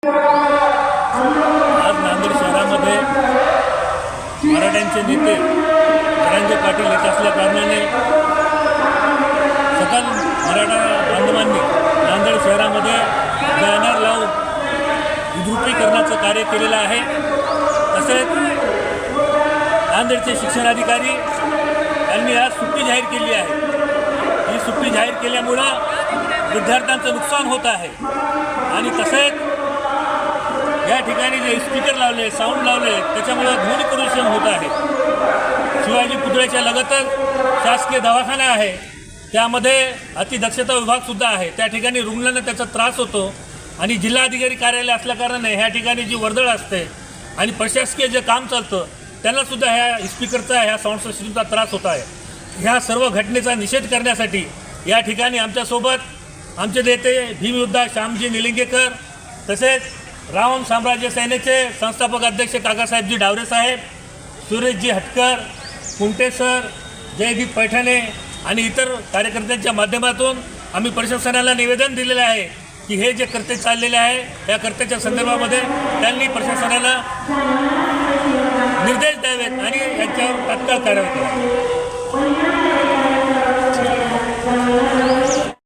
आज नांदेड शहरामध्ये मराठ्यांचे नेते जरांगे पाटील येत असल्या कारणाने सकल मराठा बांधवांनी नांदेड शहरामध्ये बॅनर लावून विद्रुपीकरणाचं कार्य केलेलं आहे। तसेच नांदेडचे शिक्षणाधिकारी यांनी आज सुट्टी जाहीर केली आहे। ही सुट्टी जाहीर केल्यामुळं विद्यार्थ्यांचं नुकसान होत आहे आणि तसेच या ठिकाणी जे स्पीकर लावले, साऊंड लावले, त्याच्यामुळे ध्वनी प्रदूषण होत आहे। शिवाजी पुतळ्याच्या लगतच शासकीय दवाखाना आहे, त्यामध्ये अतिदक्षता विभागसुद्धा आहे। त्या ठिकाणी रुग्णांना त्याचा त्रास होतो आणि जिल्हाधिकारी कार्यालय असल्याकारणाने ह्या ठिकाणी जी वर्दळ असते आणि प्रशासकीय जे काम चालतं त्यांनासुद्धा ह्या स्पीकरचा, ह्या साऊंड सिस्टमचा त्रास होत आहे। ह्या सर्व घटनेचा निषेध करण्यासाठी या ठिकाणी आमच्यासोबत आमचे नेते भीमयोद्धा श्यामजी निलंगेकर, तसेच रावण साम्राज्य सेनेचे संस्थापक अध्यक्ष काकासाहेबजी डावरे साहेब, सुरेशजी हटकर, कुंटे सर, जयदीप पैठणे आणि इतर कार्यकर्त्यांच्या माध्यमातून आम्ही प्रशासनाला निवेदन दिलेलं आहे की हे जे कर्तव्य चाललेले आहे त्या कर्तव्याच्या संदर्भामध्ये त्यांनी प्रशासनाला निर्देश द्यावेत आणि यांच्यावर तात्काळ कारवाई करावी।